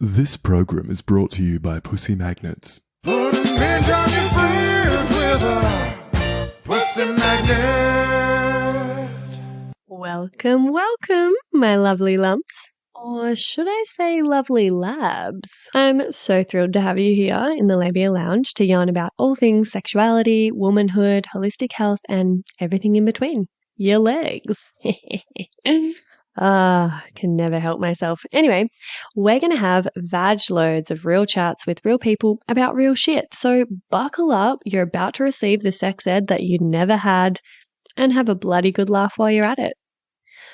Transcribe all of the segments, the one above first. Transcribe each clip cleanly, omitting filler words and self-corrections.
This program is brought to you by Pussy Magnets. Put a midge on your fridge with a pussy magnet. Welcome, my lovely lumps. Or should I say lovely labs? I'm so thrilled to have you here in the Labia Lounge to yarn about all things sexuality, womanhood, holistic health, and everything in between. Your legs. Can never help myself. Anyway, we're going to have vag loads of real chats with real people about real shit. So buckle up. You're about to receive the sex ed that you never had and have a bloody good laugh while you're at it.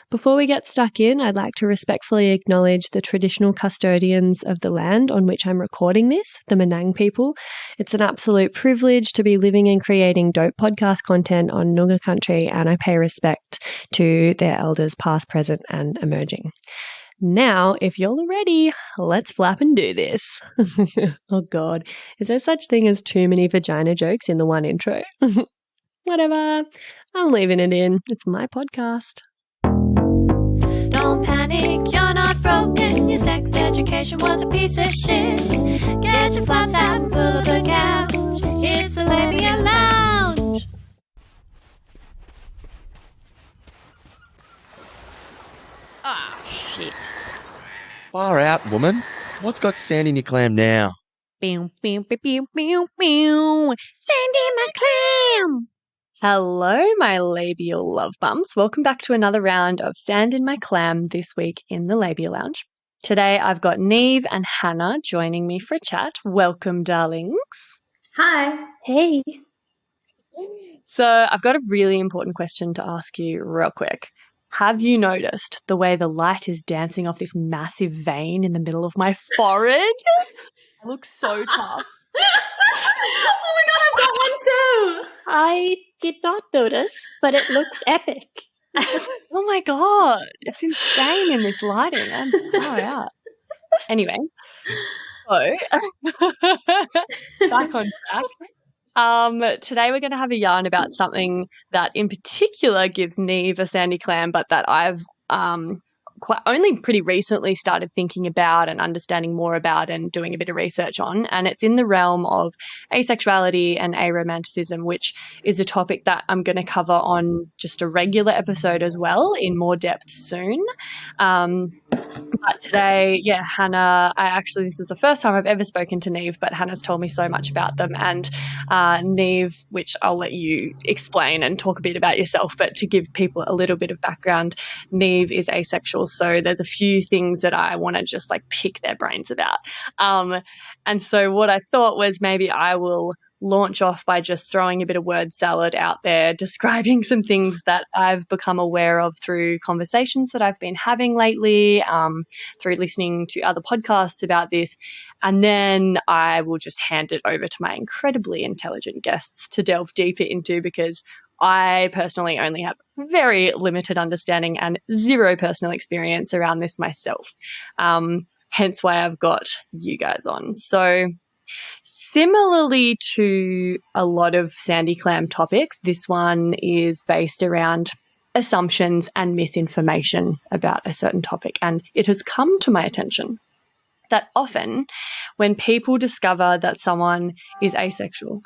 Before we get stuck in, I'd like to respectfully acknowledge the traditional custodians of the land on which I'm recording this, the Menang people. It's an absolute privilege to be living and creating dope podcast content on Noongar country, and I pay respect to their elders past, present, and emerging. Now, if you're all ready, let's flap and do this. Oh God, is there such thing as too many vagina jokes in the one intro? Whatever, I'm leaving it in. It's my podcast. Don't panic, you're not broken. Your sex education was a piece of shit. Get your flaps out and pull up the couch. It's the Labia Lounge. Ah, shit. Far out, woman. What's got sand in your clam now? Pew, pew, pew, pew, pew, pew. Sandy my clam. Hello, my labial love bumps. Welcome back to another round of Sand in My Clam this week in the Labia Lounge. Today I've got Niamh and Hannah joining me for a chat. Welcome, darlings. Hi. Hey. So I've got a really important question to ask you real quick. Have you noticed the way the light is dancing off this massive vein in the middle of my forehead? It looks so tough. Oh my God, I've got one too. I did not notice, but it looks epic. Oh my God, it's insane in this lighting. I'm far out. Anyway, so back on track. Today we're going to have a yarn about something that in particular gives Niamh a sandy clam, but that I've only pretty recently started thinking about and understanding more about and doing a bit of research on. And it's in the realm of asexuality and aromanticism, which is a topic that I'm going to cover on just a regular episode as well in more depth soon. But today, Hannah, this is the first time I've ever spoken to Niamh, but Hannah's told me so much about them. And Niamh, which I'll let you explain and talk a bit about yourself, but to give people a little bit of background, Niamh is asexual. So there's a few things that I want to just like pick their brains about. And so what I thought was maybe I will launch off by just throwing a bit of word salad out there, describing some things that I've become aware of through conversations that I've been having lately, through listening to other podcasts about this. And then I will just hand it over to my incredibly intelligent guests to delve deeper into, because I personally only have very limited understanding and zero personal experience around this myself. Hence why I've got you guys on. So similarly to a lot of sandy clam topics, this one is based around assumptions and misinformation about a certain topic. And it has come to my attention that often when people discover that someone is asexual,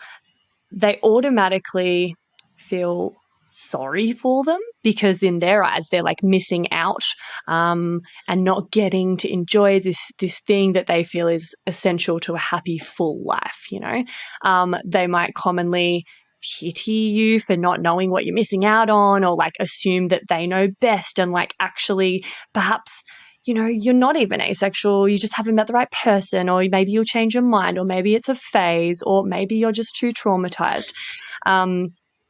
they automatically feel sorry for them, because in their eyes they're like missing out and not getting to enjoy this thing that they feel is essential to a happy full life. They might commonly pity you for not knowing what you're missing out on, or like assume that they know best, and like actually perhaps you're not even asexual, you just haven't met the right person, or maybe you'll change your mind, or maybe it's a phase, or maybe you're just too traumatized.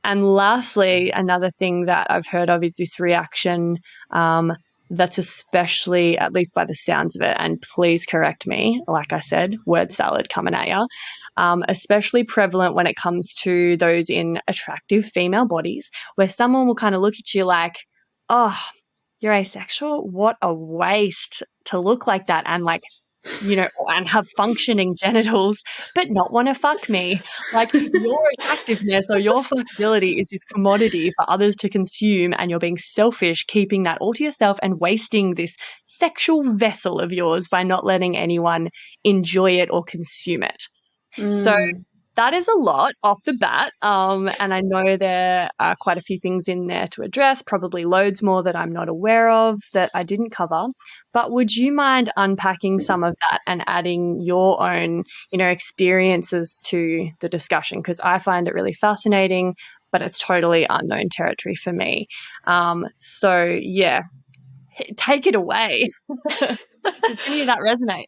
And lastly, another thing that I've heard of is this reaction that's especially, at least by the sounds of it, and please correct me, like I said, word salad coming at you, especially prevalent when it comes to those in attractive female bodies, where someone will kind of look at you like, oh, you're asexual? What a waste to look like that, and like and have functioning genitals, but not want to fuck me. Like, your attractiveness or your fuckability is this commodity for others to consume, and you're being selfish, keeping that all to yourself and wasting this sexual vessel of yours by not letting anyone enjoy it or consume it. So that is a lot off the bat, and I know there are quite a few things in there to address, probably loads more that I'm not aware of that I didn't cover. But would you mind unpacking some of that and adding your own, experiences to the discussion? Because I find it really fascinating, but it's totally unknown territory for me. So, yeah, take it away. Does any of that resonate?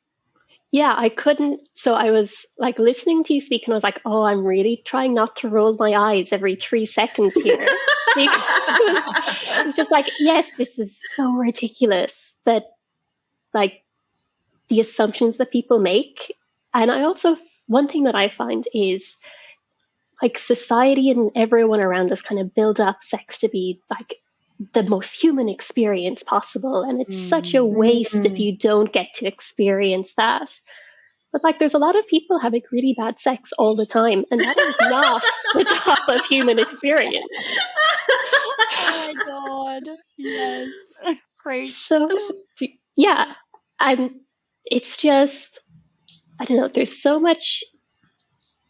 Yeah, I couldn't. So I was like listening to you speak, and I was like, oh, I'm really trying not to roll my eyes every 3 seconds here. It's just like, yes, this is so ridiculous that, like, the assumptions that people make. And I also, one thing that I find is, like, society and everyone around us kind of build up sex to be like the most human experience possible, and it's such a waste if you don't get to experience that. But, like, there's a lot of people having really bad sex all the time, and that is not the top of human experience. Oh my god, yes. Great. So, yeah, and it's just, I don't know, there's so much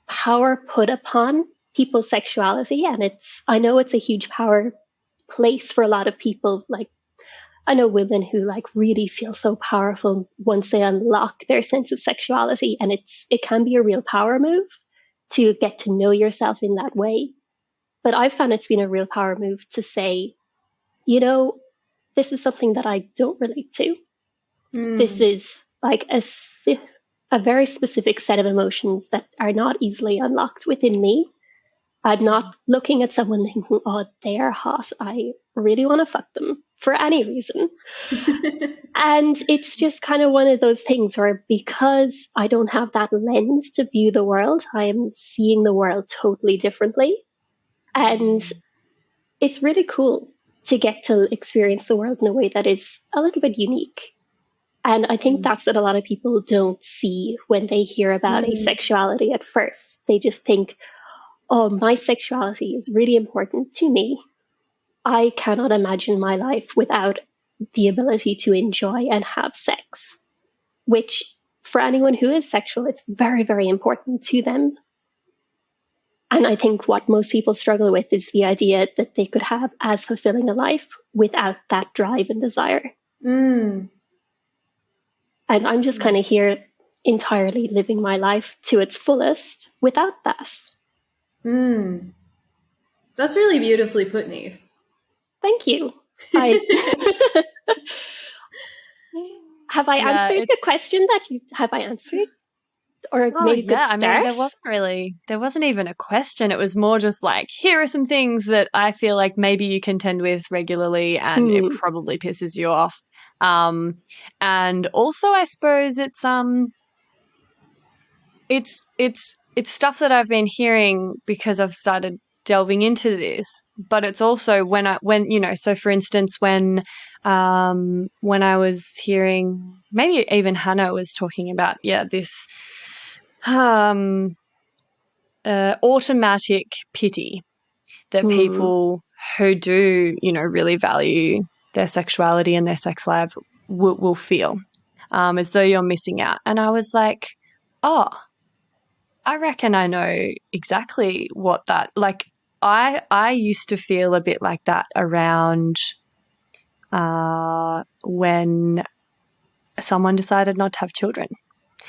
power put upon people's sexuality, and I know it's a huge power place for a lot of people. Like, I know women who, like, really feel so powerful once they unlock their sense of sexuality, and it can be a real power move to get to know yourself in that way. But I've found it's been a real power move to say, this is something that I don't relate to. This is like a very specific set of emotions that are not easily unlocked within me. I'm not looking at someone thinking, oh, they're hot, I really want to fuck them for any reason. And it's just kind of one of those things where, because I don't have that lens to view the world, I am seeing the world totally differently. And it's really cool to get to experience the world in a way that is a little bit unique. And I think that's what a lot of people don't see when they hear about asexuality at first. They just think, oh, my sexuality is really important to me. I cannot imagine my life without the ability to enjoy and have sex, which for anyone who is sexual, it's very, very important to them. And I think what most people struggle with is the idea that they could have as fulfilling a life without that drive and desire. And I'm just kind of here entirely living my life to its fullest without that. That's really beautifully put, Niamh. Thank you. Have I answered the question have I answered? Or made a good start? I mean, there wasn't even a question. It was more just like, here are some things that I feel like maybe you contend with regularly and it probably pisses you off. And also, I suppose it's stuff that I've been hearing because I've started delving into this, but it's also so for instance, when I was hearing, maybe even Hannah was talking about, this automatic pity that people who do, really value their sexuality and their sex life will feel, as though you're missing out. And I was like, oh, I reckon I know exactly what that, like, I used to feel a bit like that around when someone decided not to have children.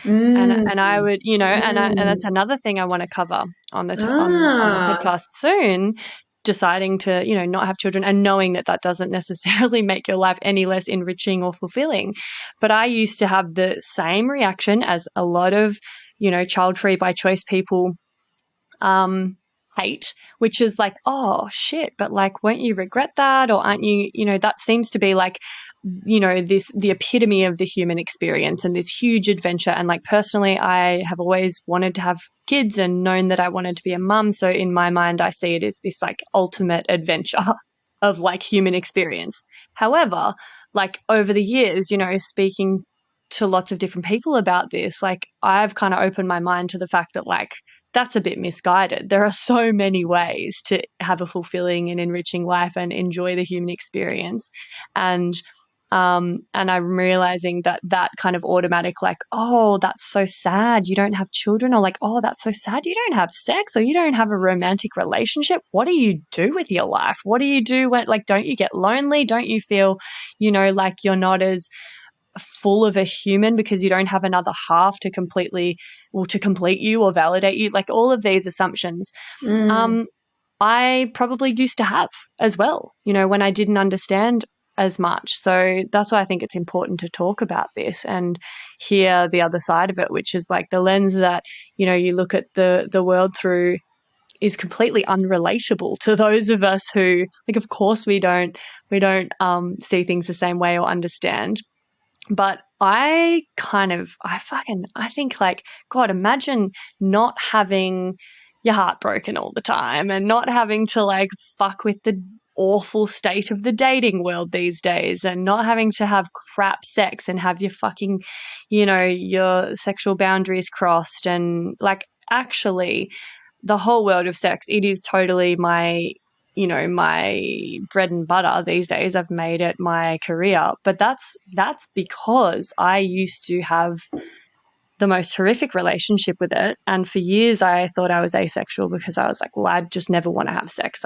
And I would, and that's another thing I want to cover on the podcast soon, deciding to, not have children and knowing that doesn't necessarily make your life any less enriching or fulfilling. But I used to have the same reaction as a lot of, child-free by choice people hate, which is like, oh shit, but like, won't you regret that? Or aren't you, that seems to be like, the epitome of the human experience and this huge adventure. And like, personally, I have always wanted to have kids and known that I wanted to be a mum. So in my mind, I see it as this like ultimate adventure of like human experience. However, like over the years, speaking to lots of different people about this, like I've kind of opened my mind to the fact that like that's a bit misguided. There are so many ways to have a fulfilling and enriching life and enjoy the human experience. And I'm realizing that kind of automatic, like, oh, that's so sad you don't have children, or like, oh, that's so sad you don't have sex, or you don't have a romantic relationship. What do you do with your life? What do you do when, like, don't you get lonely? Don't you feel, like you're not as full of a human because you don't have another half to complete you or validate you? Like all of these assumptions. I probably used to have as well, when I didn't understand as much. So that's why I think it's important to talk about this and hear the other side of it, which is like the lens that, you look at the world through is completely unrelatable to those of us who, like, of course we don't see things the same way or understand. But I think like, God, imagine not having your heart broken all the time and not having to like fuck with the awful state of the dating world these days, and not having to have crap sex and have your fucking, your sexual boundaries crossed. And like, actually, the whole world of sex, it is totally my bread and butter these days. I've made it my career, but that's because I used to have the most horrific relationship with it. And for years I thought I was asexual because I was like, well, I just never want to have sex.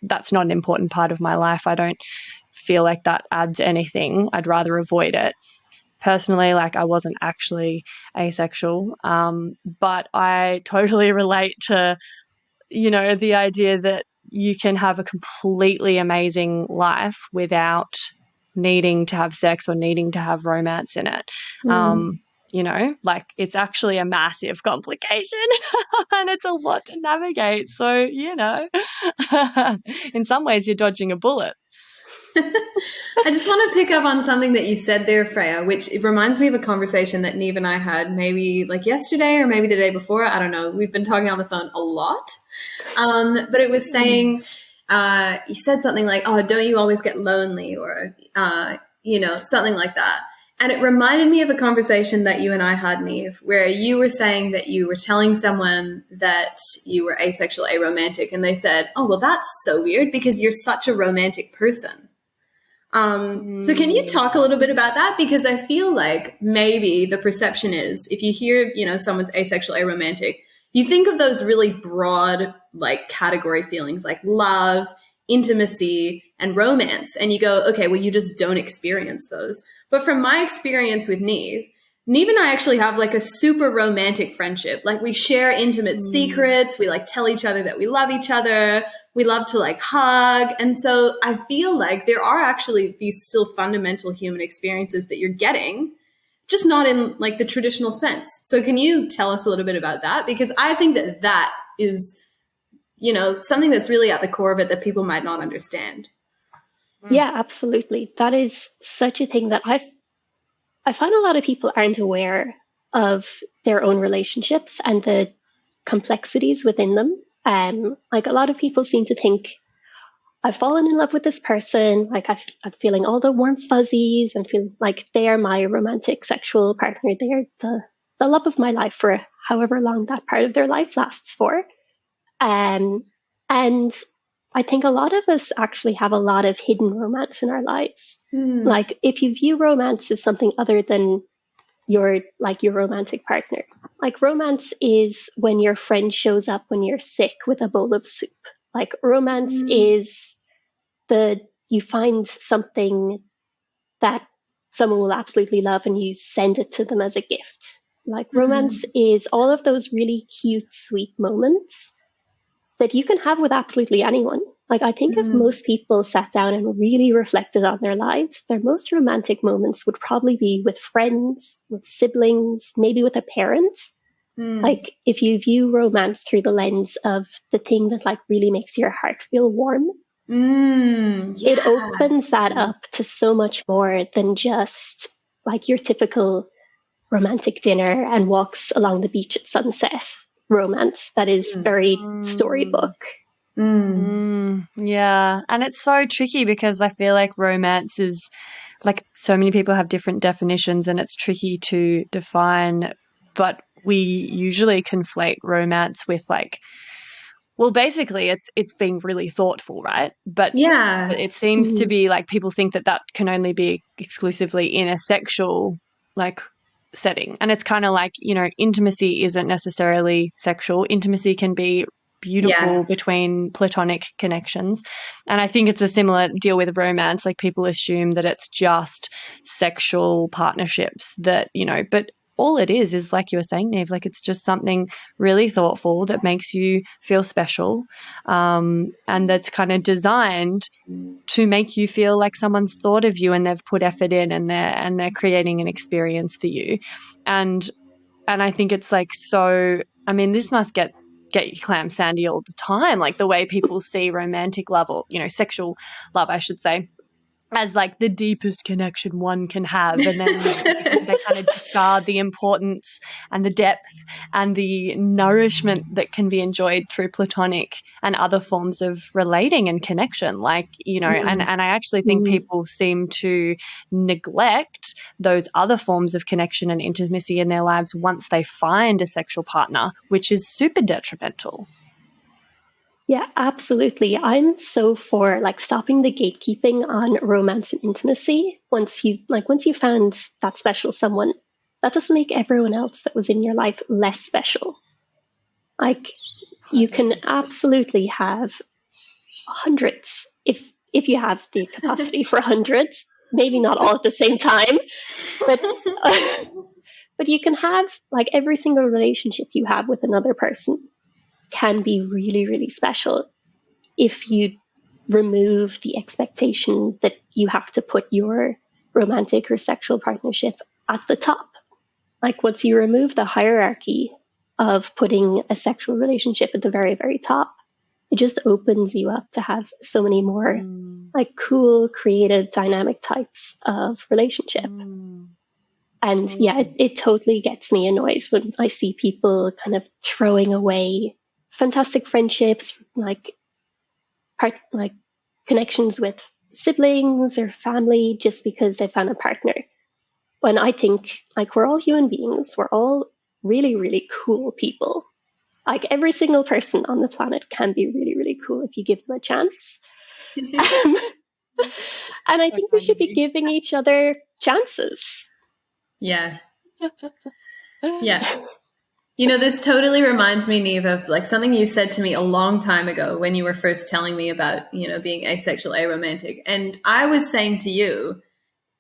That's not an important part of my life. I don't feel like that adds anything. I'd rather avoid it. Personally, like, I wasn't actually asexual. But I totally relate to, the idea that you can have a completely amazing life without needing to have sex or needing to have romance in it. Like, it's actually a massive complication and it's a lot to navigate. So, in some ways you're dodging a bullet. I just want to pick up on something that you said there, Freya, which it reminds me of a conversation that Niamh and I had maybe like yesterday or maybe the day before. I don't know. We've been talking on the phone a lot. But it was saying, you said something like, oh, don't you always get lonely, or, something like that. And it reminded me of a conversation that you and I had, Niamh, where you were saying that you were telling someone that you were asexual, aromantic, and they said, oh, well, that's so weird because you're such a romantic person. So can you talk a little bit about that? Because I feel like maybe the perception is, if you hear, someone's asexual, aromantic, you think of those really broad, like, category feelings like love, intimacy, and romance. And you go, okay, well, you just don't experience those. But from my experience with Niamh and I actually have like a super romantic friendship. Like, we share intimate secrets. We like tell each other that we love each other. We love to like hug. And so I feel like there are actually these still fundamental human experiences that you're getting, just not in like the traditional sense. So can you tell us a little bit about that? Because I think that is, something that's really at the core of it that people might not understand. Yeah, absolutely. That is such a thing that I find a lot of people aren't aware of their own relationships and the complexities within them. Like, a lot of people seem to think, I've fallen in love with this person, like I'm feeling all the warm fuzzies and feel like they are my romantic sexual partner. They are the love of my life for however long that part of their life lasts for. And I think a lot of us actually have a lot of hidden romance in our lives. Like, if you view romance as something other than your romantic partner, like, romance is when your friend shows up when you're sick with a bowl of soup. Like, romance is you find something that someone will absolutely love and you send it to them as a gift. Like, romance is all of those really cute, sweet moments that you can have with absolutely anyone. Like, I think if most people sat down and really reflected on their lives, their most romantic moments would probably be with friends, with siblings, maybe with a parent. Like, if you view romance through the lens of the thing that like really makes your heart feel warm, it opens that up to so much more than just like your typical romantic dinner and walks along the beach at sunset romance that is very storybook. Yeah, and it's so tricky because I feel like romance is like so many people have different definitions and it's tricky to define, but we usually conflate romance with like, well, basically it's being really thoughtful, right? But Yeah. it seems to be like people think that that can only be exclusively in a sexual like setting. And it's kind of like, you know, intimacy isn't necessarily sexual. Intimacy can be beautiful between platonic connections. And I think it's a similar deal with romance. Like people assume that it's just sexual partnerships that, you know, but all it is like you were saying, Niamh, like it's just something really thoughtful that makes you feel special, and that's kind of designed to make you feel like someone's thought of you and they've put effort in and they're creating an experience for you. And I think it's like, so, I mean, this must get you clam sandy all the time, like the way people see romantic love, or, you know, sexual love, I should say, as like the deepest connection one can have. And then they kind of discard the importance and the depth and the nourishment that can be enjoyed through platonic and other forms of relating and connection. Like, you know, and I actually think people seem to neglect those other forms of connection and intimacy in their lives once they find a sexual partner, which is super detrimental. Yeah, absolutely. I'm so for like stopping the gatekeeping on romance and intimacy. Once you found that special someone, that doesn't make everyone else that was in your life less special. Like you can absolutely have hundreds if you have the capacity for hundreds, maybe not all at the same time, but but you can have like every single relationship you have with another person can be really, really special if you remove the expectation that you have to put your romantic or sexual partnership at the top. Like once you remove the hierarchy of putting a sexual relationship at the very, very top, it just opens you up to have so many more like cool, creative, dynamic types of relationship. And yeah, it totally gets me annoyed when I see people kind of throwing away fantastic friendships, like connections with siblings or family just because they found a partner. When I think like we're all human beings, we're all really, really cool people. Like every single person on the planet can be really, really cool if you give them a chance. And I think we should be giving each other chances. Yeah. Yeah. You know, this totally reminds me, Niamh, of like something you said to me a long time ago when you were first telling me about, you know, being asexual, aromantic. And I was saying to you,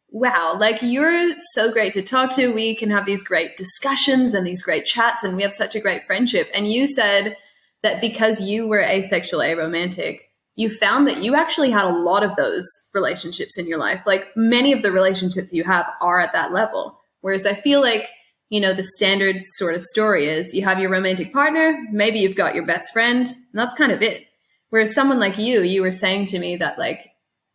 wow, like you're so great to talk to. We can have these great discussions and these great chats and we have such a great friendship. And you said that because you were asexual, aromantic, you found that you actually had a lot of those relationships in your life. Like many of the relationships you have are at that level. Whereas I feel like, you know, the standard sort of story is you have your romantic partner, maybe you've got your best friend, and that's kind of it. Whereas someone like you were saying to me that like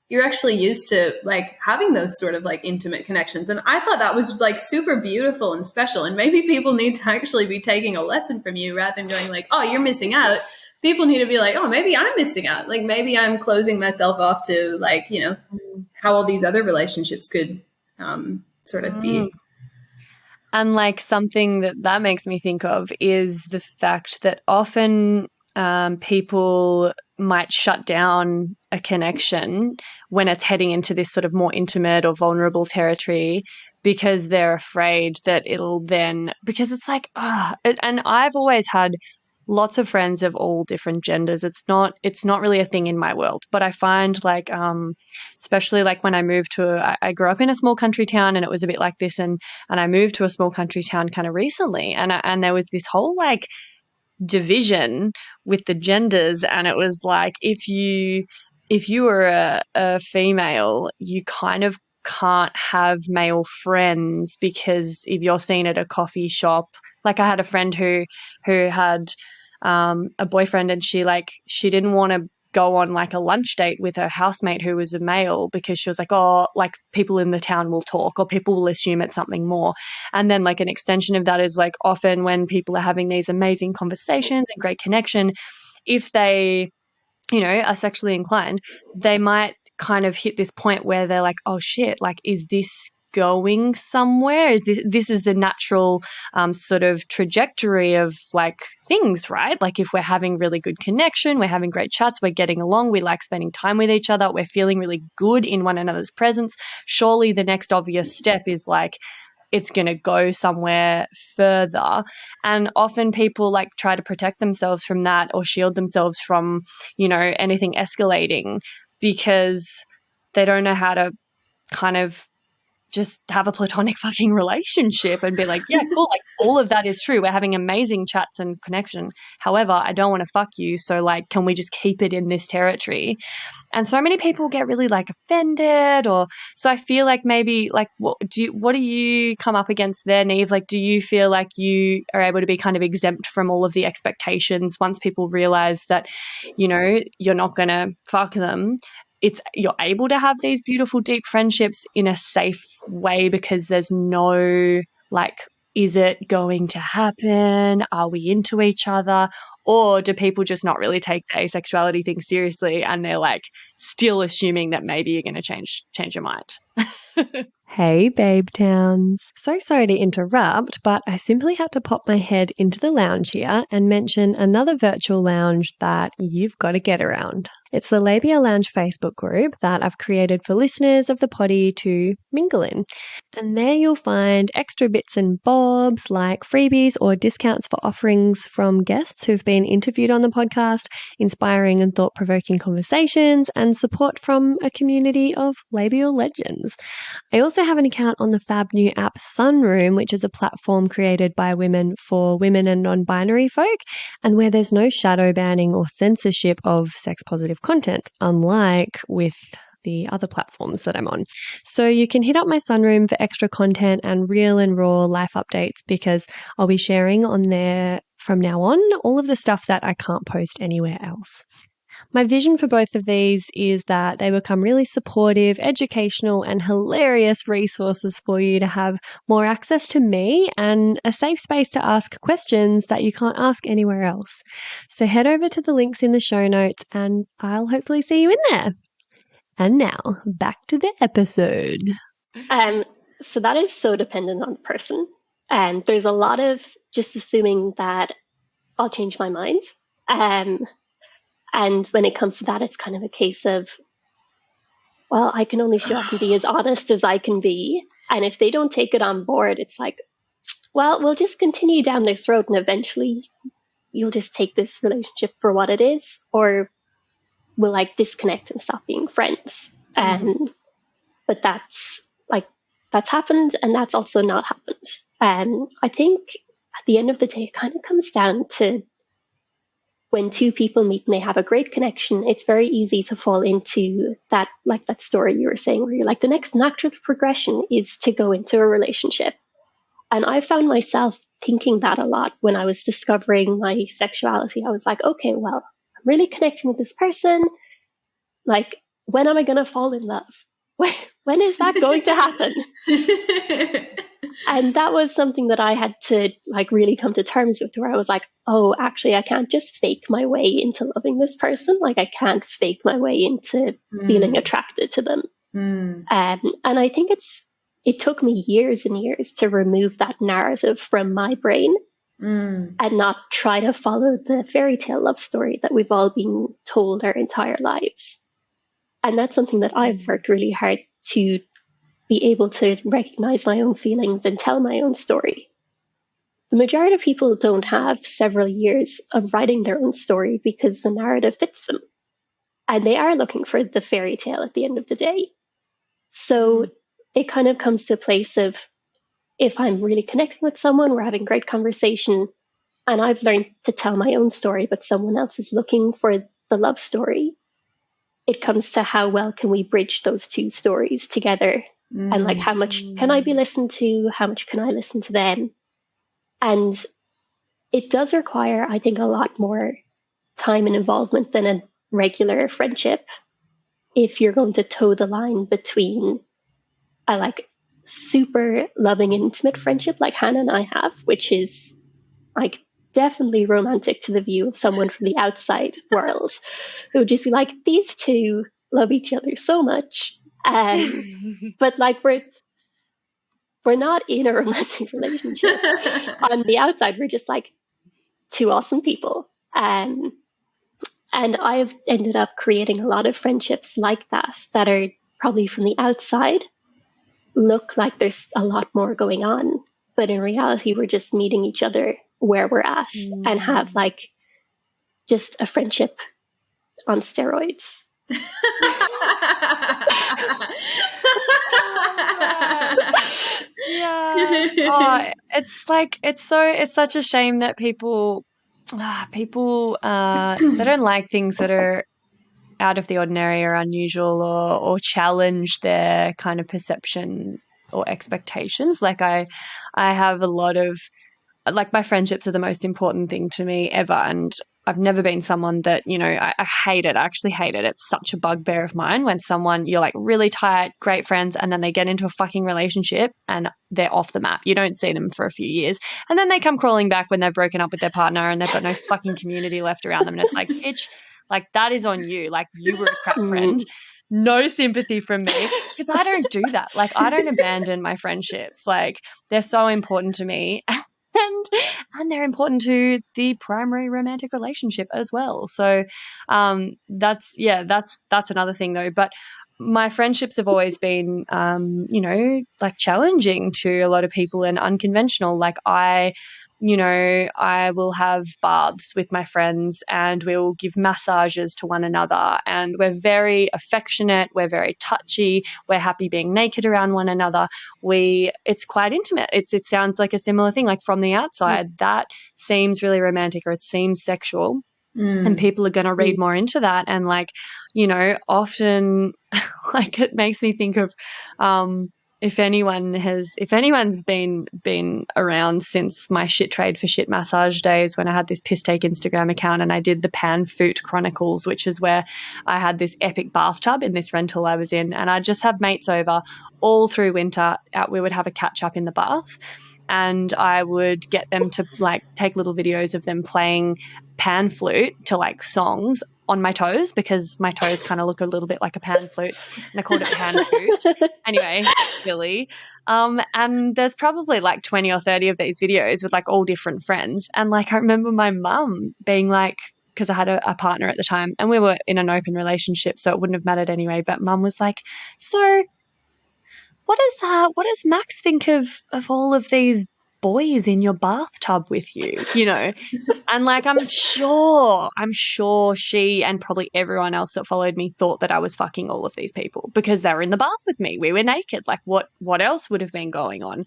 you're actually used to like having those sort of like intimate connections. And I thought that was like super beautiful and special. And maybe people need to actually be taking a lesson from you rather than going like, oh, you're missing out. People need to be like, oh, maybe I'm missing out. Like maybe I'm closing myself off to like, you know, how all these other relationships could sort of be. And like something that makes me think of is the fact that often people might shut down a connection when it's heading into this sort of more intimate or vulnerable territory because they're afraid that it'll then, because it's like, and I've always had lots of friends of all different genders. It's not really a thing in my world, but I find like, especially like when I moved I grew up in a small country town and it was a bit like this. And I moved to a small country town kind of recently and there was this whole like division with the genders. And it was like, if you were a female, you kind of can't have male friends because if you're seen at a coffee shop, like I had a friend who had a boyfriend and she didn't want to go on like a lunch date with her housemate who was a male because she was like, oh, like people in the town will talk or people will assume it's something more. And then like an extension of that is like often when people are having these amazing conversations and great connection, if they, you know, are sexually inclined, they might kind of hit this point where they're like, oh shit, like, is this going somewhere? This is the natural sort of trajectory of like things, right? Like if we're having really good connection, we're having great chats, we're getting along, we like spending time with each other, we're feeling really good in one another's presence, surely the next obvious step is like it's going to go somewhere further. And often people like try to protect themselves from that or shield themselves from, you know, anything escalating because they don't know how to kind of just have a platonic fucking relationship and be like, yeah, cool, like all of that is true. We're having amazing chats and connection. However, I don't want to fuck you. So like, can we just keep it in this territory? And so many people get really like offended or so I feel like maybe like what do you come up against there, Niamh? Like, do you feel like you are able to be kind of exempt from all of the expectations once people realize that, you know, you're not going to fuck them? You're able to have these beautiful deep friendships in a safe way because there's no like, is it going to happen? Are we into each other? Or do people just not really take the asexuality thing seriously and they're like still assuming that maybe you're going to change your mind? Hey, Babe Towns. So sorry to interrupt, but I simply had to pop my head into the lounge here and mention another virtual lounge that you've got to get around. It's the Labia Lounge Facebook group that I've created for listeners of the poddy to mingle in. And there you'll find extra bits and bobs like freebies or discounts for offerings from guests who've been interviewed on the podcast, inspiring and thought-provoking conversations, and support from a community of labial legends. I also have an account on the fab new app Sunroom, which is a platform created by women for women and non-binary folk, and where there's no shadow banning or censorship of sex-positive content, unlike with the other platforms that I'm on. So you can hit up my Sunroom for extra content and real and raw life updates because I'll be sharing on there from now on all of the stuff that I can't post anywhere else. My vision for both of these is that they become really supportive, educational, and hilarious resources for you to have more access to me and a safe space to ask questions that you can't ask anywhere else. So head over to the links in the show notes and I'll hopefully see you in there. And now, back to the episode. So that is so dependent on the person. And there's a lot of just assuming that I'll change my mind. And when it comes to that, it's kind of a case of, well, I can only show up and be as honest as I can be. And if they don't take it on board, it's like, well, we'll just continue down this road and eventually you'll just take this relationship for what it is, or we'll like disconnect and stop being friends. But that's happened and that's also not happened. And I think at the end of the day, it kind of comes down to when two people meet and they have a great connection, it's very easy to fall into that, like that story you were saying, where you're like, the next natural progression is to go into a relationship. And I found myself thinking that a lot when I was discovering my sexuality. I was like, okay, well, I'm really connecting with this person. Like, when am I going to fall in love? When is that going to happen? And that was something that I had to like really come to terms with, where I was like, oh, actually, I can't just fake my way into loving this person. Like, I can't fake my way into feeling attracted to them. And I think it took me years and years to remove that narrative from my brain and not try to follow the fairy tale love story that we've all been told our entire lives. And that's something that I've worked really hard to be able to recognize my own feelings and tell my own story. The majority of people don't have several years of writing their own story because the narrative fits them. And they are looking for the fairy tale at the end of the day. So it kind of comes to a place of, if I'm really connecting with someone, we're having great conversation, and I've learned to tell my own story, but someone else is looking for the love story, it comes to how well can we bridge those two stories together. And like, how much can I be listened to? How much can I listen to them? And it does require, I think, a lot more time and involvement than a regular friendship if you're going to toe the line between a like super loving and intimate friendship like Hannah and I have, which is like definitely romantic to the view of someone from the outside world who would just be like, these two love each other so much. But like we're not in a romantic relationship. On the outside, we're just like two awesome people. And I've ended up creating a lot of friendships like that are probably from the outside look like there's a lot more going on. But in reality, we're just meeting each other where we're at and have like just a friendship on steroids. Yeah. Oh, it's such a shame that people they don't like things that are out of the ordinary or unusual or challenge their kind of perception or expectations. Like I have a lot of, like, my friendships are the most important thing to me ever, and I've never been someone that, you know, I hate it. I actually hate it. It's such a bugbear of mine when someone, you're like really tight, great friends, and then they get into a fucking relationship and they're off the map. You don't see them for a few years. And then they come crawling back when they've broken up with their partner and they've got no fucking community left around them. And it's like, bitch, like, that is on you. Like, you were a crap friend. No sympathy from me, because I don't do that. Like, I don't abandon my friendships. Like, they're so important to me. And they're important to the primary romantic relationship as well. So that's another thing though. But my friendships have always been, you know, like challenging to a lot of people and unconventional. Like I will have baths with my friends and we'll give massages to one another, and we're very affectionate, we're very touchy, we're happy being naked around one another. It's quite intimate. It sounds like a similar thing. Like, from the outside, that seems really romantic or it seems sexual. And people are going to read more into that. And, like, you know, often like, it makes me think of if anyone's been around since my shit trade for shit massage days, when I had this piss take Instagram account and I did the Pan Foot Chronicles, which is where I had this epic bathtub in this rental I was in, and I'd just have mates over all through winter. We would have a catch up in the bath, and I would get them to like take little videos of them playing pan flute to like songs on my toes, because my toes kind of look a little bit like a pan flute, and I called it pan flute. Anyway, silly. And there's probably like 20 or 30 of these videos with like all different friends. And like, I remember my mum being like, because I had a partner at the time and we were in an open relationship, so it wouldn't have mattered anyway. But mum was like, so what does Max think of all of these boys in your bathtub with you, you know? And like, I'm sure she and probably everyone else that followed me thought that I was fucking all of these people because they were in the bath with me. We were naked. Like, what else would have been going on?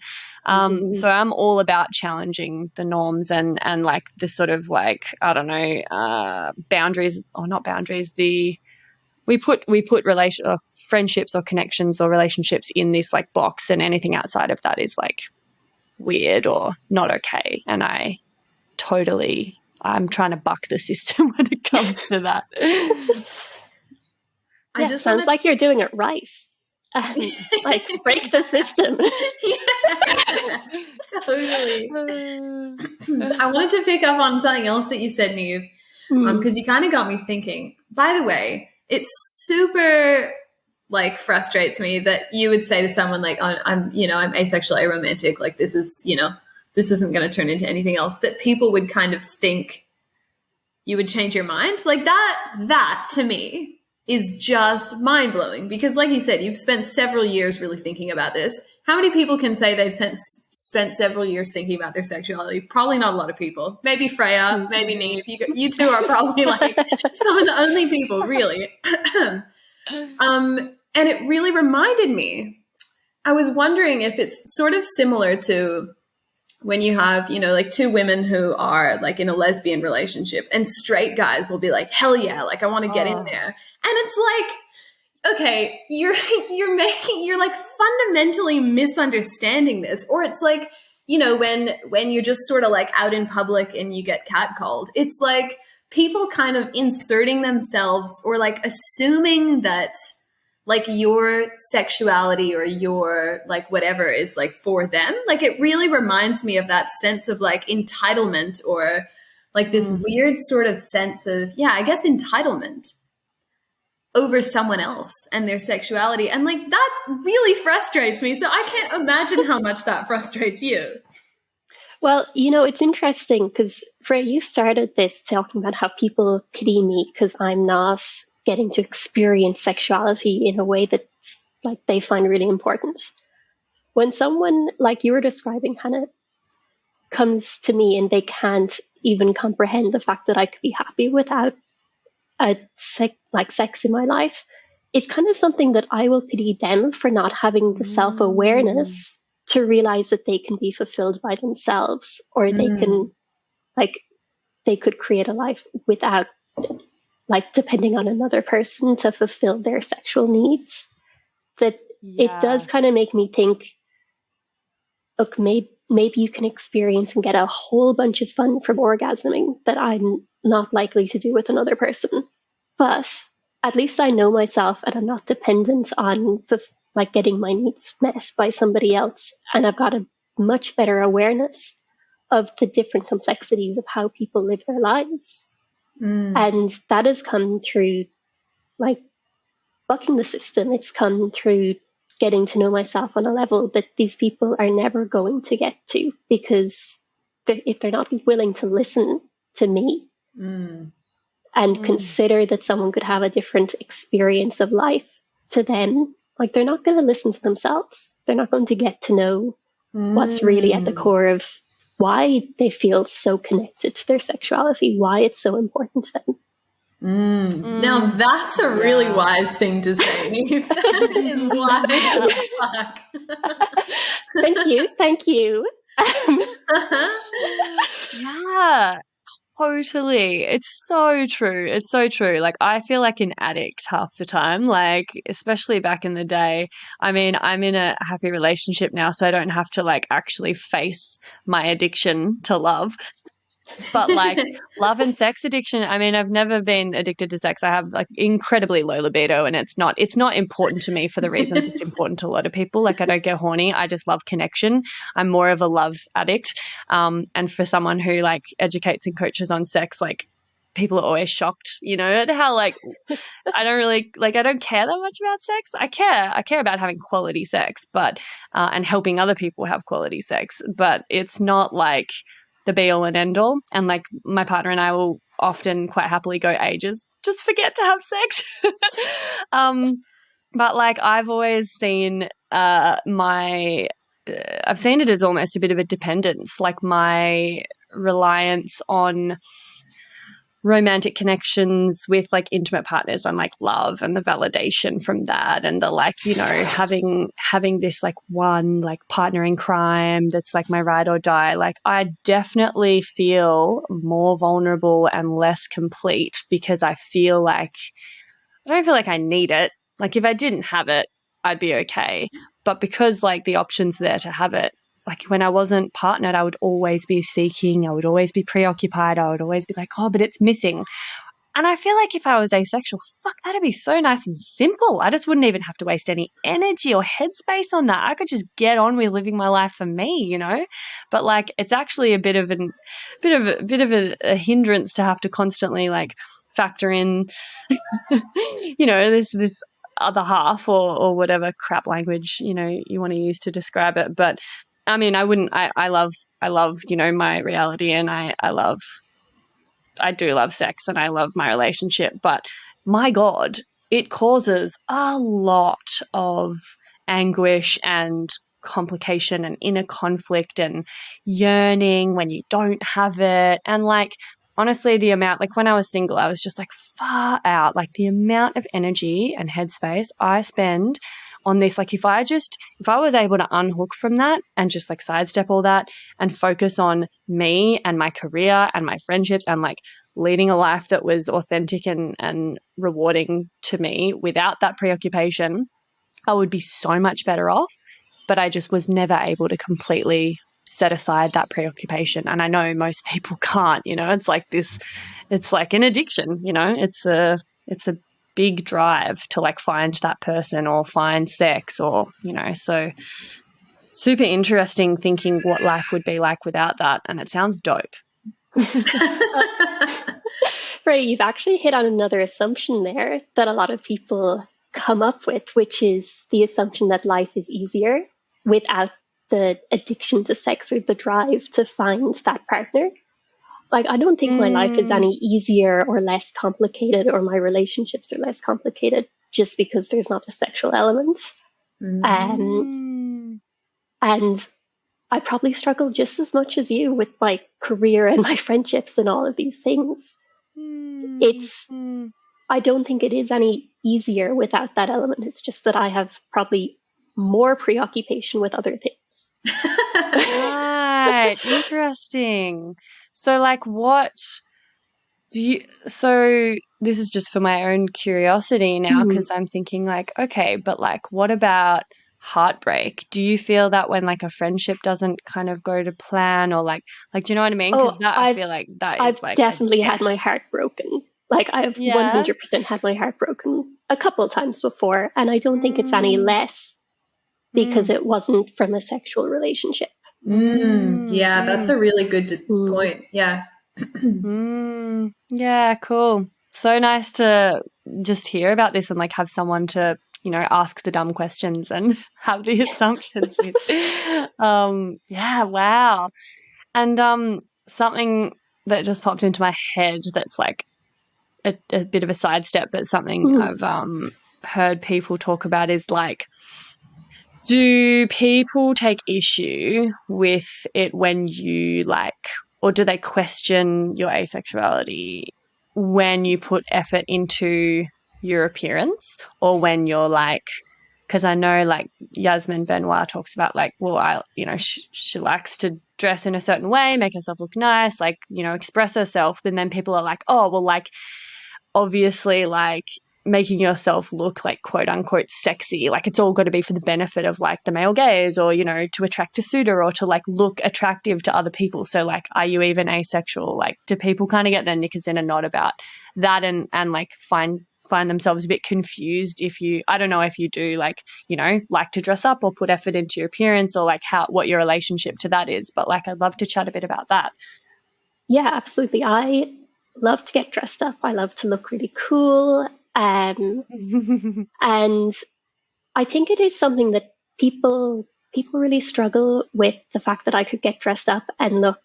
So I'm all about challenging the norms and like the sort of like, I don't know, boundaries, or not boundaries, we put friendships or connections or relationships in this like box, and anything outside of that is like weird or not okay. And I'm trying to buck the system when it comes to that. Sounds like you're doing it right. Like, break the system. Yeah, totally. I wanted to pick up on something else that you said, Niamh, because you kind of got me thinking. By the way, it's super like frustrates me that you would say to someone like, oh, I'm asexual, aromantic, like this isn't going to turn into anything else, that people would kind of think you would change your mind. Like that to me is just mind blowing, because like you said, you've spent several years really thinking about this. How many people can say they've spent several years thinking about their sexuality? Probably not a lot of people. Maybe Freya, maybe Niamh. You two are probably like some of the only people, really. And it really reminded me, I was wondering if it's sort of similar to when you have, you know, like two women who are like in a lesbian relationship, and straight guys will be like, hell yeah, like I want to get in there. And it's like, okay, you're like fundamentally misunderstanding this. Or it's like, you know, when you're just sort of like out in public and you get catcalled, it's like people kind of inserting themselves or like assuming that like your sexuality or your like whatever is like for them. Like, it really reminds me of that sense of like entitlement, or like this weird sort of sense of, I guess entitlement. over someone else and their sexuality. And like, that really frustrates me. So I can't imagine how much that frustrates you. Well, it's interesting because Freya, you started this talking about how people pity me because I'm not getting to experience sexuality in a way that's like they find really important. When someone like you were describing, Hannah, comes to me and they can't even comprehend the fact that I could be happy without sex in my life, it's kind of something that I will pity them for not having the self-awareness to realize that they can be fulfilled by themselves, or they could create a life without depending on another person to fulfill their sexual needs. That it does kind of make me think, look, maybe you can experience and get a whole bunch of fun from orgasming that I'm not likely to do with another person. But at least I know myself and I'm not dependent on getting my needs met by somebody else. And I've got a much better awareness of the different complexities of how people live their lives. And that has come through bucking the system. It's come through getting to know myself on a level that these people are never going to get to, because if they're not willing to listen to me and consider that someone could have a different experience of life to them, they're not going to listen to themselves. They're not going to get to know what's really at the core of why they feel so connected to their sexuality, why it's so important to them. Now that's a really wise thing to say, Niamh. That is wise as fuck. Thank you. Yeah, totally. It's so true. It's so true. I feel like an addict half the time, especially back in the day. I mean, I'm in a happy relationship now, so I don't have to actually face my addiction to love. But love and sex addiction, I mean, I've never been addicted to sex. I have incredibly low libido, and it's not important to me for the reasons it's important to a lot of people. I don't get horny. I just love connection. I'm more of a love addict. And for someone who educates and coaches on sex, people are always shocked, at how I don't really I don't care that much about sex. I care about having quality sex, but and helping other people have quality sex, but it's not the be all and end all. And my partner and I will often quite happily go ages, just forget to have sex. But I've always seen I've seen it as almost a bit of a dependence, my reliance on romantic connections with intimate partners and love and the validation from that, and the having this one partner in crime that's my ride or die. I definitely feel more vulnerable and less complete because I feel I don't feel I need it. If I didn't have it, I'd be okay, but because the option's there to have it, when I wasn't partnered, I would always be seeking, I would always be preoccupied, I would always be oh, but it's missing. And I feel if I was asexual, that'd be so nice and simple. I just wouldn't even have to waste any energy or headspace on that. I could just get on with living my life for me, But it's actually a bit of a hindrance to have to constantly factor in, this other half or whatever crap language, you want to use to describe it. But I mean, I love, my reality, and I do love sex, and I love my relationship, but my God, it causes a lot of anguish and complication and inner conflict and yearning when you don't have it. And honestly, the amount, when I was single, I was just far out, the amount of energy and headspace I spend on this. If I was able to unhook from that and just sidestep all that and focus on me and my career and my friendships and leading a life that was authentic and rewarding to me without that preoccupation, I would be so much better off. But I just was never able to completely set aside that preoccupation. And I know most people can't, it's this, it's an addiction, it's a big drive to find that person or find sex or, so super interesting thinking what life would be without that. And it sounds dope. Frey, you've actually hit on another assumption there that a lot of people come up with, which is the assumption that life is easier without the addiction to sex or the drive to find that partner. Like, I don't think my life is any easier or less complicated, or my relationships are less complicated just because there's not a sexual element. And I probably struggle just as much as you with my career and my friendships and all of these things. I don't think it is any easier without that element. It's just that I have probably more preoccupation with other things. Right. Interesting. So, like, what do you, so this is just for my own curiosity now, because I'm thinking, like, okay, but like, what about heartbreak? Do you feel that when like a friendship doesn't kind of go to plan, or like, do you know what I mean? Because I feel like that I've is like definitely had my heart broken. Like, I've 100% had my heart broken a couple of times before, and I don't think it's any less because it wasn't from a sexual relationship. Yeah, that's a really good point. Yeah. Yeah, cool. So nice to just hear about this and like have someone to, you know, ask the dumb questions and have the assumptions with. Yeah, wow. And something that just popped into my head that's like a bit of a sidestep, but something I've heard people talk about is like, do people take issue with it when you like, or do they question your asexuality when you put effort into your appearance, or when you're like, because I know like Yasmin Benoit talks about like, well, she likes to dress in a certain way, make herself look nice, like, you know, express herself. And then people are like, oh, well, like, obviously, like, making yourself look like quote unquote sexy, like it's all got to be for the benefit of like the male gaze, or, you know, to attract a suitor, or to like look attractive to other people. So like, are you even asexual? Like, do people kind of get their knickers in a knot about that, and like find themselves a bit confused if you, I don't know if you do, like, you know, like to dress up or put effort into your appearance, or like what your relationship to that is. But like, I'd love to chat a bit about that. Yeah, absolutely. I love to get dressed up. I love to look really cool. And I think it is something that people really struggle with, the fact that I could get dressed up and look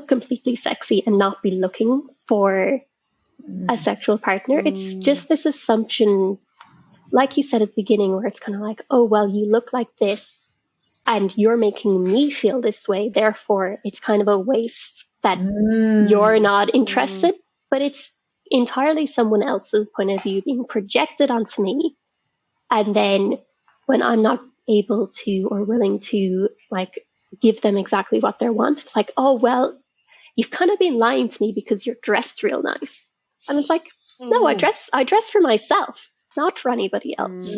completely sexy and not be looking for a sexual partner. It's just this assumption, like you said at the beginning, where it's kind of like, oh, well, you look like this and you're making me feel this way, therefore it's kind of a waste that you're not interested. But it's entirely someone else's point of view being projected onto me. And then when I'm not able to or willing to like give them exactly what they want, it's like, oh, well, you've kind of been lying to me because you're dressed real nice. And it's like, no, I dress for myself, not for anybody else.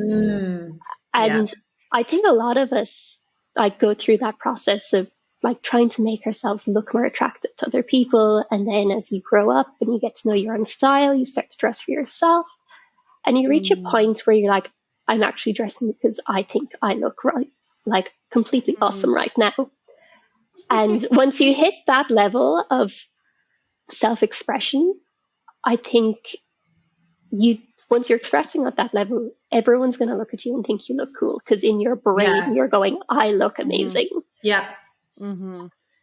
And I think a lot of us like go through that process of like trying to make ourselves look more attractive to other people. And then as you grow up and you get to know your own style, you start to dress for yourself. And you reach a point where you're like, I'm actually dressing because I think I look right, like completely awesome right now. And once you hit that level of self-expression, I think once you're expressing at that level, everyone's going to look at you and think you look cool, because in your brain, you're going, I look amazing. Yeah.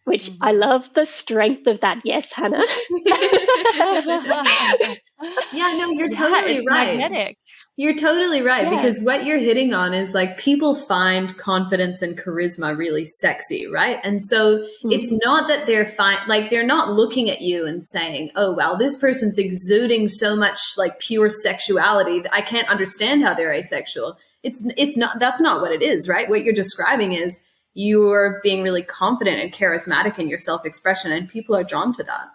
Which I love the strength of that. Yes, Hannah. Yeah, no, you're totally right. Magnetic. You're totally right, because what you're hitting on is like, people find confidence and charisma really sexy, right? And so it's not that they're not looking at you and saying, oh, well, this person's exuding so much like pure sexuality that I can't understand how they're asexual. It's not, that's not what it is, right? What you're describing is you're being really confident and charismatic in your self-expression, and people are drawn to that.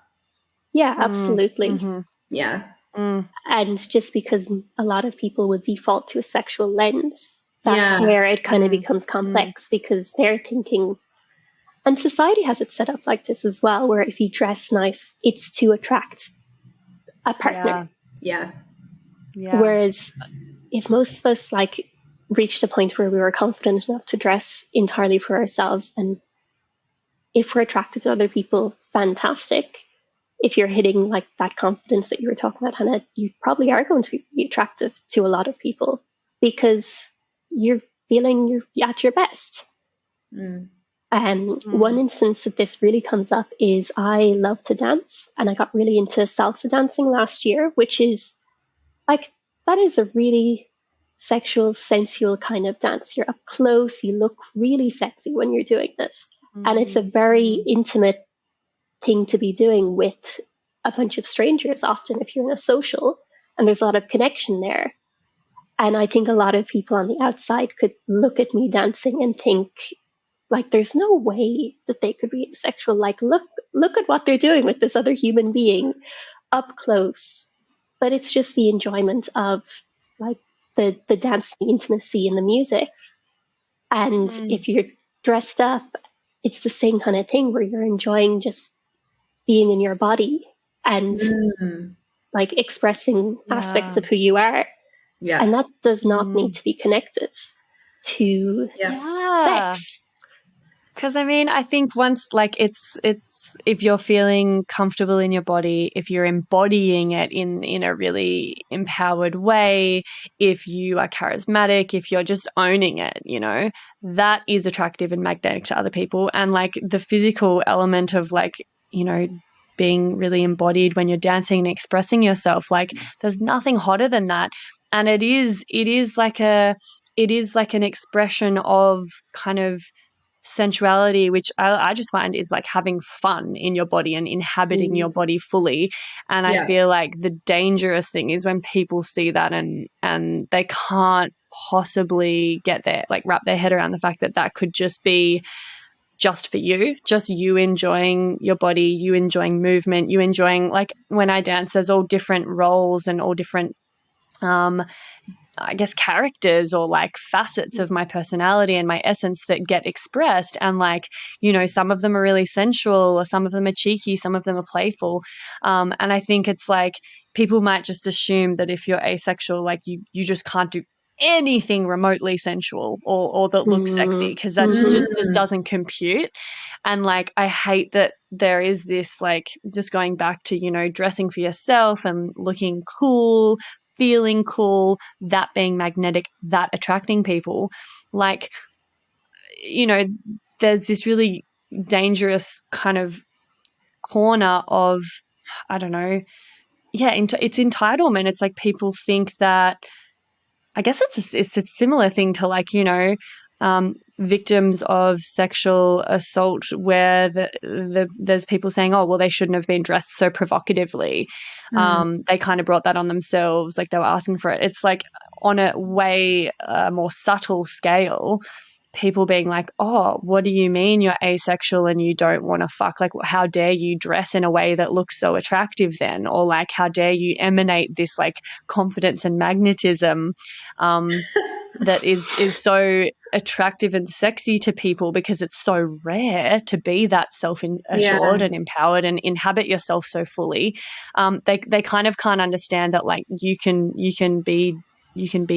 Yeah, absolutely. Yeah. And just because a lot of people would default to a sexual lens, that's where it kind of becomes complex, because they're thinking, and society has it set up like this as well, where if you dress nice, it's to attract a partner. Yeah. Whereas if most of us like reached a point where we were confident enough to dress entirely for ourselves, and if we're attracted to other people, fantastic. if you're hitting like that confidence that you were talking about, Hannah, you probably are going to be attractive to a lot of people because you're feeling you're at your best. One instance that this really comes up is I love to dance, and I got really into salsa dancing last year, which is like, that is a really sexual, sensual kind of dance. You're up close, you look really sexy when you're doing this. And it's a very intimate thing to be doing with a bunch of strangers, often if you're in a social, and there's a lot of connection there. And I think a lot of people on the outside could look at me dancing and think, like, there's no way that they could be asexual. Like, look at what they're doing with this other human being up close. But it's just the enjoyment of like the dance, the intimacy and the music. And if you're dressed up, it's the same kind of thing where you're enjoying just being in your body and like expressing aspects of who you are. Yeah. And that does not need to be connected to sex. Because I mean, I think once, like, it's if you're feeling comfortable in your body, if you're embodying it in a really empowered way, if you are charismatic, if you're just owning it, you know, that is attractive and magnetic to other people. And like the physical element of, like, you know, being really embodied when you're dancing and expressing yourself, like there's nothing hotter than that. And it is like an expression of kind of sensuality, which I just find is like having fun in your body and inhabiting your body fully. And I feel like the dangerous thing is when people see that and they can't possibly get there, like wrap their head around the fact that that could just be just for you, just you enjoying your body, you enjoying movement, you enjoying, like when I dance, there's all different roles and all different I guess characters or like facets of my personality and my essence that get expressed. And like, you know, some of them are really sensual, or some of them are cheeky, some of them are playful. And I think it's like people might just assume that if you're asexual, like you just can't do anything remotely sensual or that looks sexy, because that just doesn't compute. And like I hate that there is this, like, just going back to, you know, dressing for yourself and looking cool, feeling cool, that being magnetic, that attracting people. Like, you know, there's this really dangerous kind of corner of, I don't know, it's entitlement. It's like people think that, I guess it's a similar thing to, like, you know, victims of sexual assault where there's people saying, oh, well, they shouldn't have been dressed so provocatively. They kind of brought that on themselves, like they were asking for it. It's like on a way more subtle scale, people being like, oh, what do you mean you're asexual and you don't want to fuck? Like, how dare you dress in a way that looks so attractive then? Or like, how dare you emanate this like confidence and magnetism that is so attractive and sexy to people, because it's so rare to be that self-assured and empowered and inhabit yourself so fully. They kind of can't understand that, like, you can be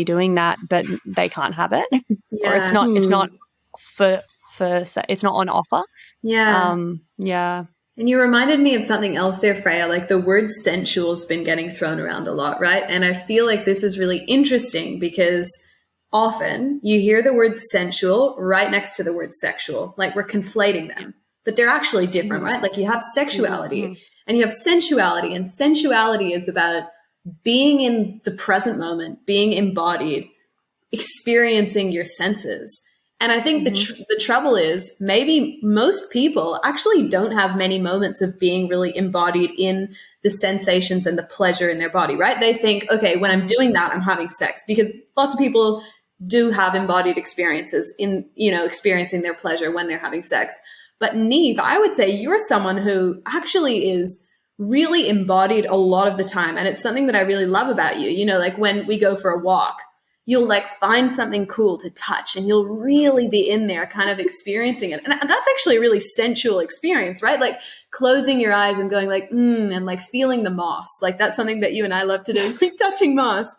doing that, but they can't have it, or it's not for it's not on offer. And you reminded me of something else there, Freya. Like the word sensual has been getting thrown around a lot, right? And I feel like this is really interesting because often you hear the word sensual right next to the word sexual, like we're conflating them, but they're actually different, right? Like you have sexuality and you have sensuality, and sensuality is about being in the present moment, being embodied, experiencing your senses. And I think the trouble is maybe most people actually don't have many moments of being really embodied in the sensations and the pleasure in their body, right? They think, okay, when I'm doing that, I'm having sex, because lots of people do have embodied experiences in, you know, experiencing their pleasure when they're having sex. But Niamh, I would say you're someone who actually is really embodied a lot of the time. And it's something that I really love about you. You know, like when we go for a walk, you'll like find something cool to touch and you'll really be in there kind of experiencing it. And that's actually a really sensual experience, right? Like closing your eyes and going like, and like feeling the moss. Like that's something that you and I love to do, is like touching moss.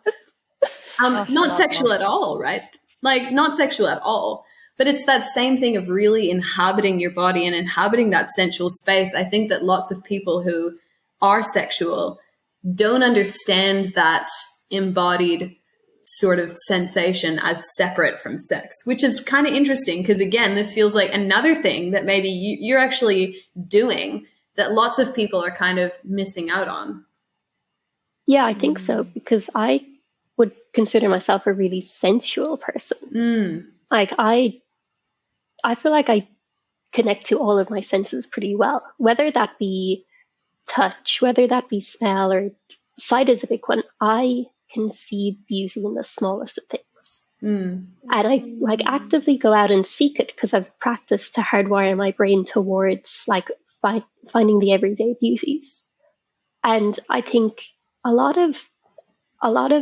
Not sexual at all, right? Like not sexual at all. But it's that same thing of really inhabiting your body and inhabiting that sensual space. I think that lots of people who are sexual don't understand that embodied sort of sensation as separate from sex, which is kind of interesting because, again, this feels like another thing that maybe you're actually doing that lots of people are kind of missing out on. Yeah, I think so, because I would consider myself a really sensual person. Like I feel like I connect to all of my senses pretty well, whether that be touch, whether that be smell, or sight is a big one. I can see beauty in the smallest of things. And I like actively go out and seek it because I've practiced to hardwire my brain towards like finding the everyday beauties. And I think a lot of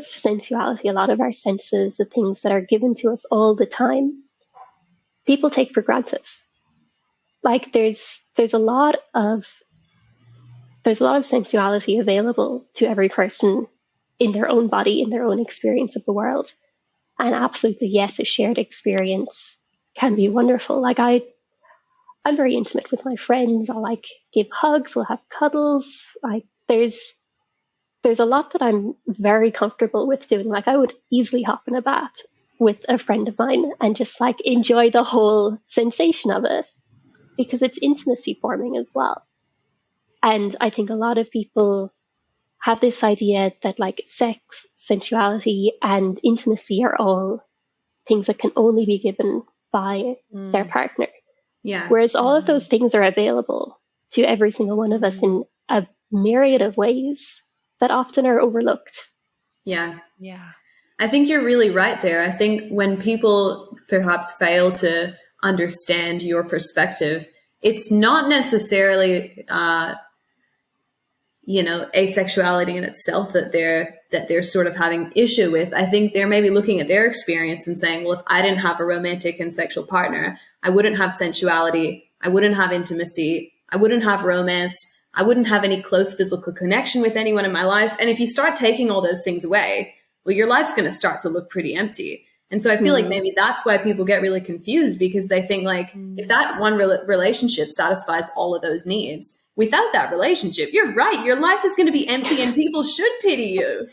sensuality, a lot of our senses, the things that are given to us all the time, people take for granted. Like there's a lot of sensuality available to every person in their own body, in their own experience of the world. And absolutely, yes, a shared experience can be wonderful. Like I'm very intimate with my friends. I'll like give hugs, we'll have cuddles. Like there's a lot that I'm very comfortable with doing. Like I would easily hop in a bath with a friend of mine and just like enjoy the whole sensation of it because it's intimacy forming as well. And I think a lot of people have this idea that like sex, sensuality, and intimacy are all things that can only be given by their partner. Yeah. Whereas all of those things are available to every single one of us in a myriad of ways that often are overlooked. Yeah. Yeah. I think you're really right there. I think when people perhaps fail to understand your perspective, it's not necessarily asexuality in itself that they're sort of having issue with. I think they're maybe looking at their experience and saying, well, if I didn't have a romantic and sexual partner, I wouldn't have sensuality, I wouldn't have intimacy, I wouldn't have romance, I wouldn't have any close physical connection with anyone in my life. And if you start taking all those things away, well, your life's going to start to look pretty empty. And so I feel like maybe that's why people get really confused, because they think like if that one relationship satisfies all of those needs, without that relationship, you're right, your life is going to be empty and people should pity you.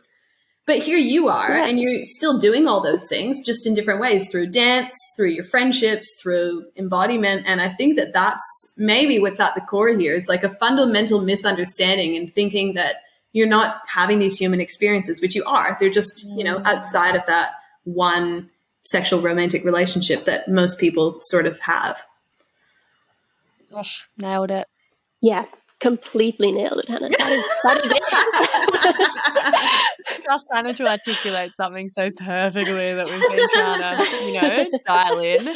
But here you are, and you're still doing all those things just in different ways, through dance, through your friendships, through embodiment. And I think that that's maybe what's at the core here is like a fundamental misunderstanding and thinking that you're not having these human experiences, which you are. They're just, outside of that one sexual romantic relationship that most people sort of have. Oh, nailed it. Yeah, completely nailed it, Hannah. That is it. Just trying to articulate something so perfectly that we've been trying to, dial in.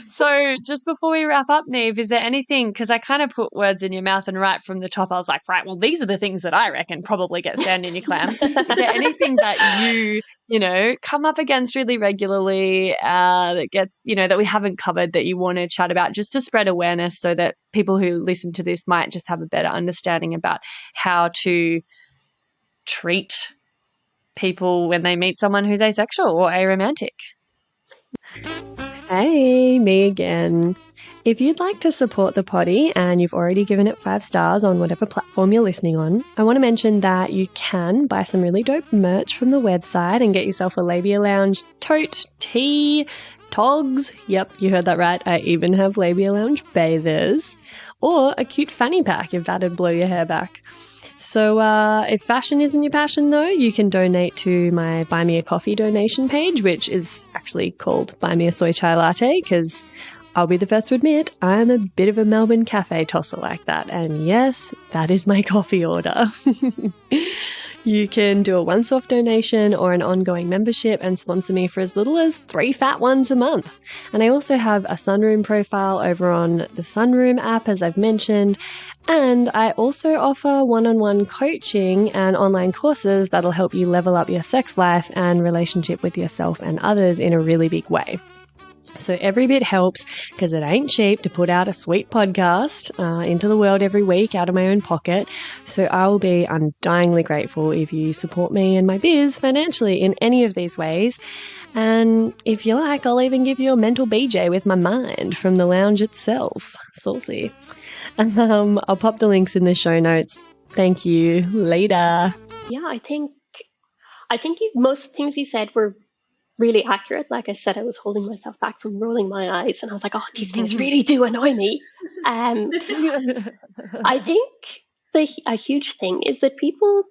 So just before we wrap up, Niamh, is there anything, because I kind of put words in your mouth and right from the top I was like, right, well, these are the things that I reckon probably get sand in your clam. Is there anything that you come up against really regularly that gets, that we haven't covered that you want to chat about, just to spread awareness so that people who listen to this might just have a better understanding about how to treat people when they meet someone who's asexual or aromantic? Hey, me again. If you'd like to support the poddy and you've already given it 5 stars on whatever platform you're listening on, I want to mention that you can buy some really dope merch from the website and get yourself a Labia Lounge tote, tee, togs. Yep, you heard that right. I even have Labia Lounge bathers. Or a cute fanny pack if that'd blow your hair back. So if fashion isn't your passion, though, you can donate to my Buy Me a Coffee donation page, which is actually called Buy Me a Soy Chai Latte, because I'll be the first to admit I'm a bit of a Melbourne cafe tosser like that. And yes, that is my coffee order. You can do a once-off donation or an ongoing membership and sponsor me for as little as 3 fat ones a month. And I also have a Sunroom profile over on the Sunroom app, as I've mentioned. And I also offer one-on-one coaching and online courses that'll help you level up your sex life and relationship with yourself and others in a really big way. So every bit helps, because it ain't cheap to put out a sweet podcast into the world every week out of my own pocket. So I will be undyingly grateful if you support me and my biz financially in any of these ways. And if you like, I'll even give you a mental BJ with my mind from the lounge itself. Saucy. I'll pop the links in the show notes. Thank you. Later. Yeah, I think most of the things you said were really accurate. Like I said, I was holding myself back from rolling my eyes, and I was like, oh, these things really do annoy me. I think a huge thing is that people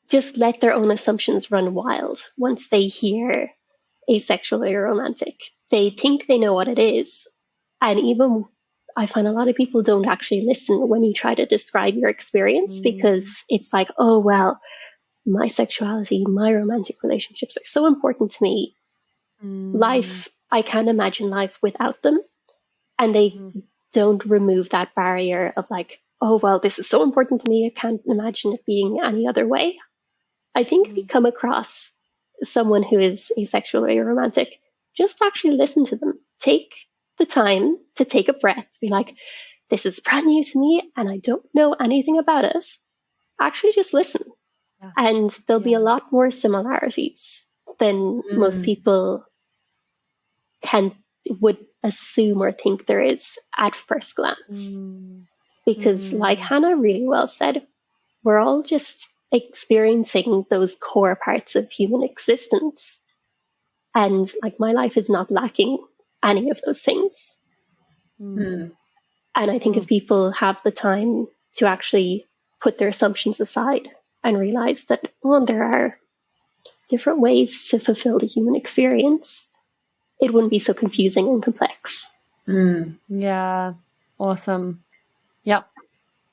just let their own assumptions run wild once they hear asexual or romantic. They think they know what it is. And even I find a lot of people don't actually listen when you try to describe your experience because it's like, oh, well, my sexuality, my romantic relationships are so important to me. Life, I can't imagine life without them. And they don't remove that barrier of like, oh, well, this is so important to me. I can't imagine it being any other way. I think if you come across someone who is asexual or aromantic, just actually listen to them. Take the time to take a breath. Be like, this is brand new to me and I don't know anything about it. Actually just listen. Yeah. And there'll be a lot more similarities than most people would assume or think there is at first glance. Because like Hannah really well said, we're all just experiencing those core parts of human existence. And like my life is not lacking any of those things. And I think if people have the time to actually put their assumptions aside and realize that, well, there are different ways to fulfill the human experience, it wouldn't be so confusing and complex. Yeah. Awesome. Yep.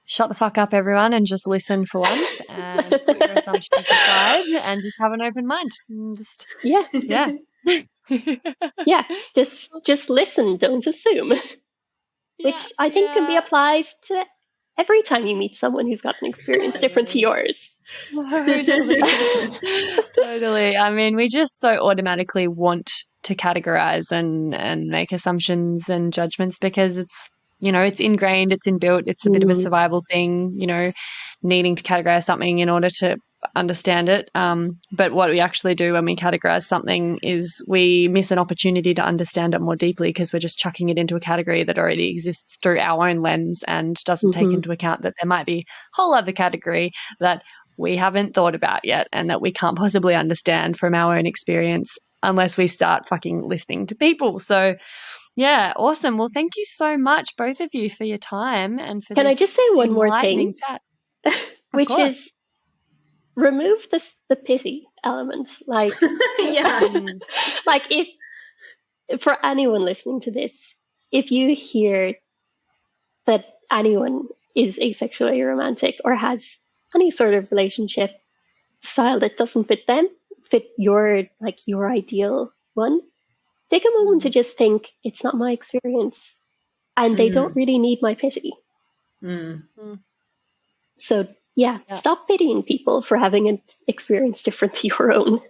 Shut the fuck up, everyone, and just listen for once and put your assumptions aside and just have an open mind. Just listen, don't assume. Which I think can be applied to every time you meet someone who's got an experience different to yours. Totally. I mean, we just so automatically want to categorize and make assumptions and judgments because it's, you know, it's ingrained, it's inbuilt, it's a bit of a survival thing, you know, needing to categorize something in order to understand it. But what we actually do when we categorize something is we miss an opportunity to understand it more deeply because we're just chucking it into a category that already exists through our own lens and doesn't take into account that there might be a whole other category that we haven't thought about yet and that we can't possibly understand from our own experience unless we start fucking listening to people. So yeah, awesome. Well, thank you so much, both of you, for your time and for Can I just say one more thing? Chat. Which is remove the pity element. Like, like if for anyone listening to this, if you hear that anyone is asexual or romantic or has any sort of relationship style that doesn't fit them, fit your ideal one, take a moment to just think, it's not my experience and they don't really need my pity. So stop pitying people for having an experience different to your own.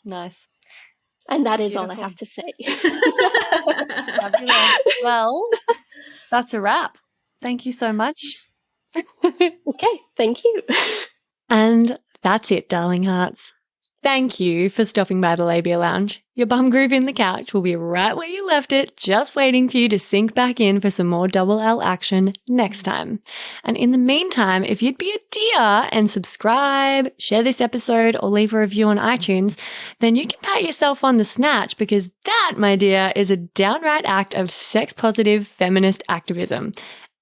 Nice. And that is all I have to say. Fabulous. Well, that's a wrap. Thank you so much. Okay, thank you. And that's it, darling hearts. Thank you for stopping by the Labia Lounge. Your bum groove in the couch will be right where you left it, just waiting for you to sink back in for some more double L action next time. And in the meantime, if you'd be a dear and subscribe, share this episode, or leave a review on iTunes, then you can pat yourself on the snatch because that, my dear, is a downright act of sex-positive feminist activism.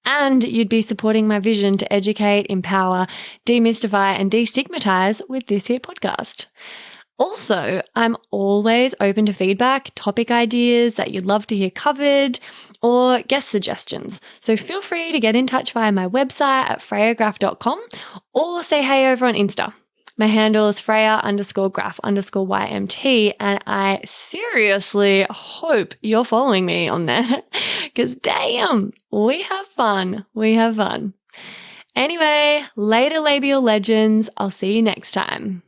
And you'd be supporting my vision to educate, empower, demystify, and destigmatize with this here podcast. Also, I'm always open to feedback, topic ideas that you'd love to hear covered, or guest suggestions. So feel free to get in touch via my website at freyagraph.com or say hey over on Insta. My handle is Freya_graph_YMT, and I seriously hope you're following me on there because damn, we have fun. We have fun. Anyway, later labial legends. I'll see you next time.